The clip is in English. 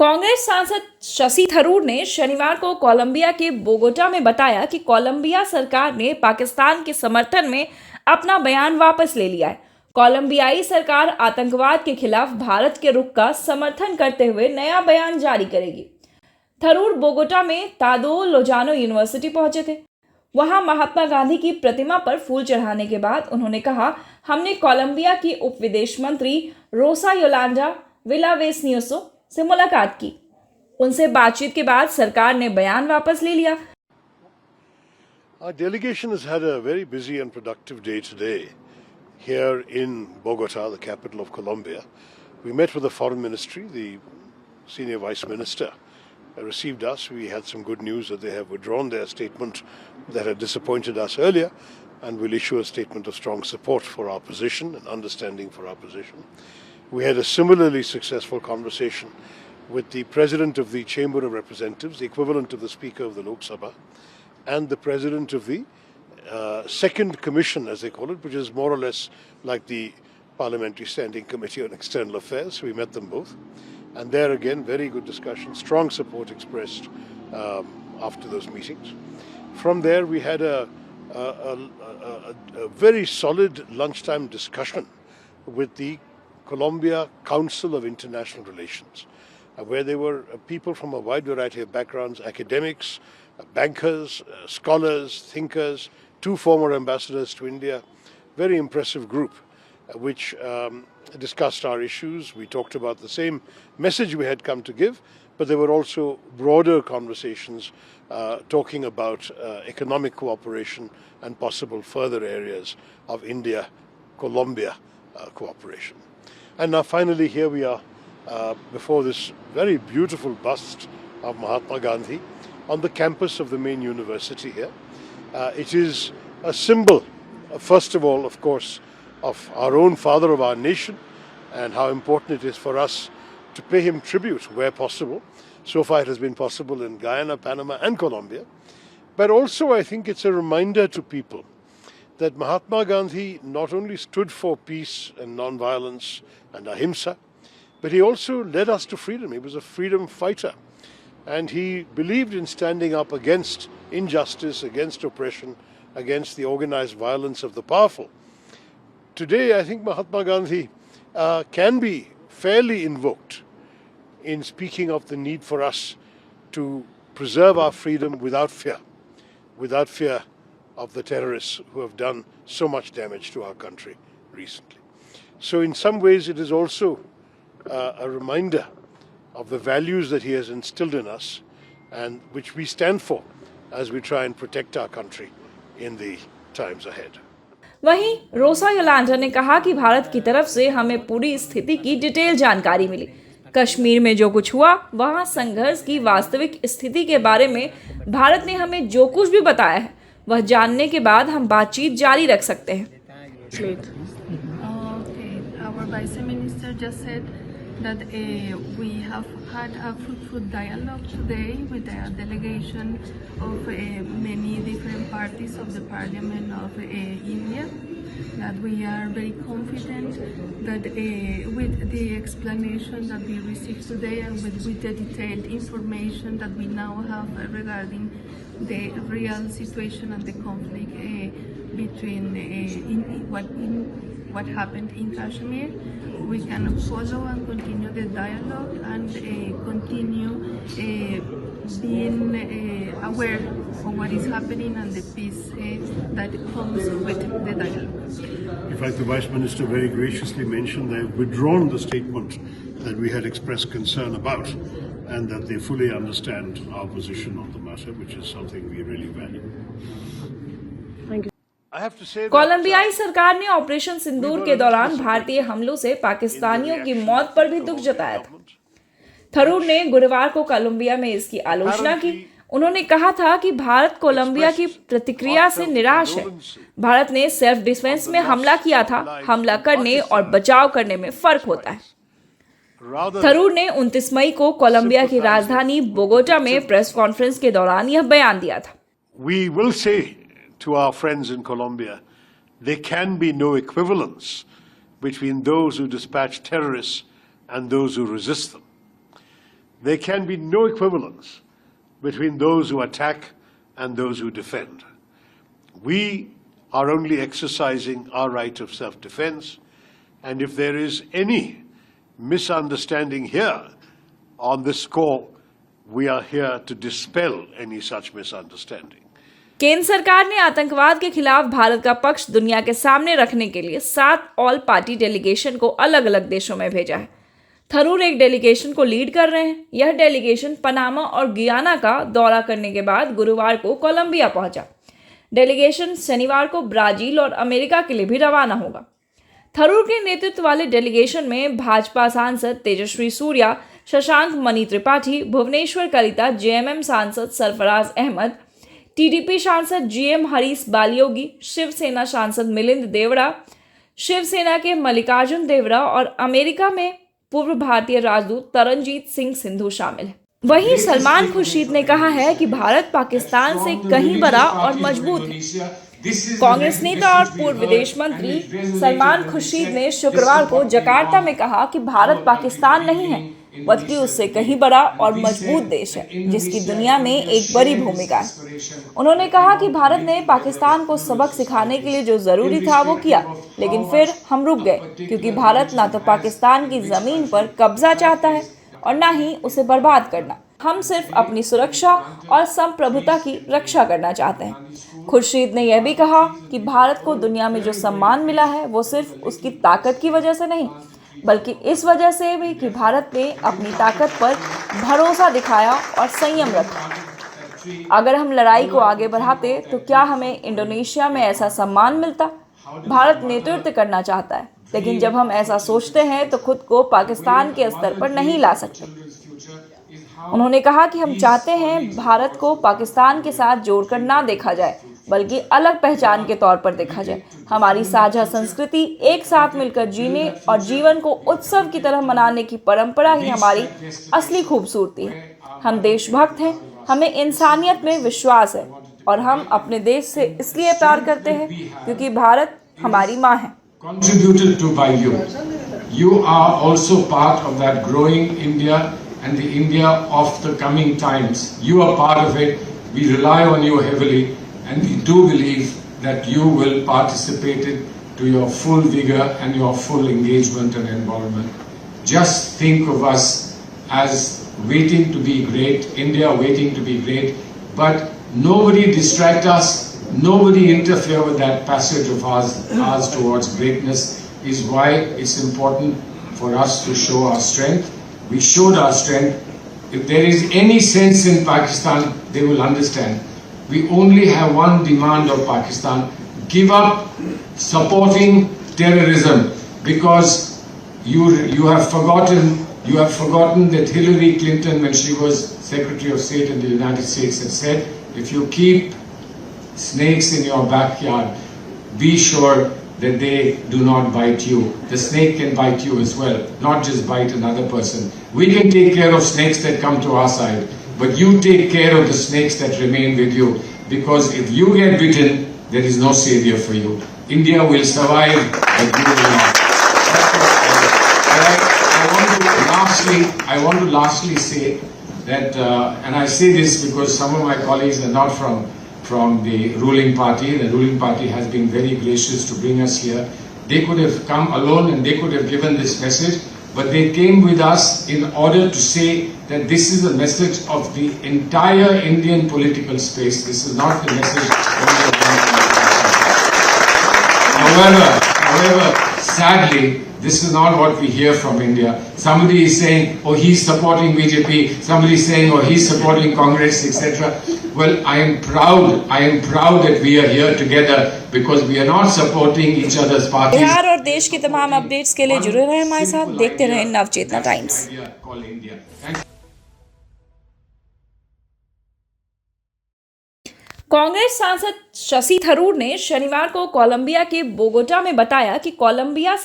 कांग्रेस सांसद शशि थरूर ने शनिवार को कोलंबिया के बोगोटा में बताया कि कोलंबिया सरकार ने पाकिस्तान के समर्थन में अपना बयान वापस ले लिया है। कोलंबियाई सरकार आतंकवाद के खिलाफ भारत के रुख का समर्थन करते हुए नया बयान जारी करेगी। थरूर बोगोटा में तादो लोजानो यूनिवर्सिटी पहुंचे थे। वहां महात्मा गांधी की प्रतिमा पर फूल चढ़ाने के बाद उन्होंने कहा, हमने कोलंबिया की उप विदेश मंत्री रोसा योलांडा विलावेसनियोसो से मुलाकात की। उनसे बातचीत के बाद सरकार ने बयान वापस ले लिया। Our delegation has had a very busy and productive day today here in Bogota, the capital of Colombia. We met with the Foreign Ministry. The Senior Vice Minister received us. We had some good news that they have withdrawn their statement that had disappointed us earlier and will issue a statement of strong support for our position and understanding for our position. We had a similarly successful conversation with the President of the Chamber of Representatives, the equivalent of the Speaker of the Lok Sabha, and the President of the Second Commission, as they call it, which is more or less like the Parliamentary Standing Committee on External Affairs. We met them both. And there again, very good discussion, strong support expressed after those meetings. From there, we had a very solid lunchtime discussion with the Colombia Council of International Relations, where there were people from a wide variety of backgrounds, academics, bankers, scholars, thinkers, two former ambassadors to India, very impressive group, which discussed our issues. We talked about the same message we had come to give, but there were also broader conversations talking about economic cooperation and possible further areas of India-Colombia cooperation. And now finally here we are before this very beautiful bust of Mahatma Gandhi on the campus of the main university here. It is a symbol, first of all, of course, of our own father of our nation and how important it is for us to pay him tribute where possible. So far it has been possible in Guyana, Panama and Colombia. But also I think it's a reminder to people that Mahatma Gandhi not only stood for peace and non-violence and ahimsa, but he also led us to freedom. He was a freedom fighter. And he believed in standing up against injustice, against oppression, against the organized violence of the powerful. Today, I think Mahatma Gandhi can be fairly invoked in speaking of the need for us to preserve our freedom without fear of the terrorists who have done so much damage to our country recently. So in some ways, it is also a reminder of the values that he has instilled in us and which we stand for as we try and protect our country in the times ahead. वहीं रोसा Yolanda ने कहा कि भारत की तरफ से हमें पूरी स्थिति की डिटेल जानकारी मिली। कश्मीर में जो कुछ हुआ, वहां संघर्ष की वास्तविक स्थिति के बारे में भारत ने हमें जो कुछ भी बताया है, वह जानने के बाद हम बातचीत जारी रख सकते हैं। That we have had a fruitful dialogue today with a delegation of many different parties of the Parliament of India, that we are very confident that with the explanation that we received today and with the detailed information that we now have regarding the real situation and the conflict between what happened in Kashmir, we can follow and continue the dialogue and continue being aware of what is happening and the peace that comes with the dialogue. In fact, the Vice Minister very graciously mentioned they have withdrawn the statement that we had expressed concern about and that they fully understand our position on the matter, which is something we really value. Thank you. कोलंबियाई सरकार ने operation सिंदूर के दौरान भारतीय हमलों से पाकिस्तानियों की मौत पर भी दुख जताया था। थरूर ने गुरुवार को कोलंबिया में इसकी आलोचना की। उन्होंने कहा था कि भारत कोलंबिया की प्रतिक्रिया से निराश है। भारत ने सेल्फ डिफेंस में हमला किया था। हमला करने और बचाव करने में फर्क होता है। थरूर ने 29 मई को कोलंबिया की राजधानी बोगोटा में प्रेस कॉन्फ्रेंस के दौरान यह बयान दिया था। We will say to our friends in Colombia, there can be no equivalence between those who dispatch terrorists and those who resist them. there can be no equivalence between those who attack and those who defend. We are only exercising our right of self-defense, and if there is any misunderstanding here on this score, we are here to dispel any such misunderstanding. केंद्र सरकार ने आतंकवाद के खिलाफ भारत का पक्ष दुनिया के सामने रखने के लिए 7 ऑल पार्टी डेलीगेशन को अलग अलग देशों में भेजा है। थरूर एक डेलीगेशन को लीड कर रहे हैं। यह डेलीगेशन पनामा और गियाना का दौरा करने के बाद गुरुवार को कोलंबिया पहुंचा। डेलीगेशन शनिवार को ब्राजील और अमेरिका के लिए भी रवाना होगा। थरूर के नेतृत्व वाले डेलीगेशन में भाजपा सांसद तेजस्वी सूर्या, शशांक मणि त्रिपाठी, भुवनेश्वर कलिता, जेएमएम सांसद सरफराज अहमद, टीडीपी सांसद जीएम हरीश बालियोगी, शिवसेना सांसद मिलिंद देवड़ा, शिवसेना के मल्लिकार्जुन देवड़ा और अमेरिका में पूर्व भारतीय राजदूत तरनजीत सिंह सिंधु शामिल है। वहीं सलमान खुर्शीद ने कहा है कि भारत पाकिस्तान से कहीं बड़ा और मजबूत है। कांग्रेस नेता और पूर्व विदेश मंत्री सलमान खुर्शीद ने शुक्रवार को जकार्ता में कहा कि भारत पाकिस्तान नहीं है, बल्कि उससे कहीं बड़ा और मजबूत देश है जिसकी दुनिया में एक बड़ी भूमिका है। उन्होंने कहा कि भारत ने पाकिस्तान को सबक सिखाने के लिए जो जरूरी था वो किया, लेकिन फिर हम रुक गए क्योंकि भारत ना तो पाकिस्तान की जमीन पर कब्जा चाहता है और ना ही उसे बर्बाद करना। हम सिर्फ अपनी सुरक्षा और संप्रभुता की रक्षा करना चाहते हैं। खुर्शीद ने यह भी कहा कि भारत को दुनिया में जो सम्मान मिला है वो सिर्फ उसकी ताकत की वजह से नहीं, बल्कि इस वजह से भी कि भारत ने अपनी ताकत पर भरोसा दिखाया और संयम रखा। अगर हम लड़ाई को आगे बढ़ाते तो क्या हमें इंडोनेशिया में ऐसा सम्मान मिलता? भारत नेतृत्व करना चाहता है, लेकिन जब हम ऐसा सोचते हैं तो खुद को पाकिस्तान के स्तर पर नहीं ला सकते। उन्होंने कहा कि हम चाहते हैं भारत को पाकिस्तान के साथ जोड़कर ना देखा जाए, बल्कि अलग पहचान के तौर पर देखा जाए। हमारी साझा संस्कृति, एक साथ मिलकर जीने और जीवन को उत्सव की तरह मनाने की परंपरा ही हमारी असली खूबसूरती है। हम देशभक्त हैं, हमें इंसानियत में विश्वास है और हम अपने देश से इसलिए प्यार करते हैं क्योंकि भारत हमारी माँ है। Contributed to by you. You are also part of that growing India and the India of the coming times. You are part of it. We rely on you heavily, and we do believe that you will participate it to your full vigor and your full engagement and involvement. Just think of us as waiting to be great, India waiting to be great, but nobody distract us, nobody interfere with that passage of ours towards greatness is why it's important for us to show our strength. We showed our strength. If there is any sense in Pakistan, they will understand. We only have one demand of Pakistan: give up supporting terrorism, because you have forgotten that Hillary Clinton, when she was Secretary of State in the United States, had said, if you keep snakes in your backyard, be sure that they do not bite you. The snake can bite you as well, not just bite another person. We can take care of snakes that come to our side, but you take care of the snakes that remain with you, because if you get bitten, there is no savior for you. India will survive, but you will not. I want to lastly say that, and I say this because some of my colleagues are not from the ruling party. The ruling party has been very gracious to bring us here. They could have come alone and they could have given this message, but they came with us in order to say that this is a message of the entire Indian political space. This is not the message of the However, sadly, this is not what we hear from India. Somebody is saying, oh, he's supporting BJP. Somebody is saying, oh, he's supporting Congress, etc. Well, I am proud that we are here together because we are not supporting each other's parties. Bihar और देश की तमाम updates के लिए जुड़े रहें हमारे साथ, देखते रहें नवचेतना टाइम्स। कांग्रेस सांसद शशि थरूर ने शनिवार को कोलंबिया के बोगोटा में बताया कि कोलंबिया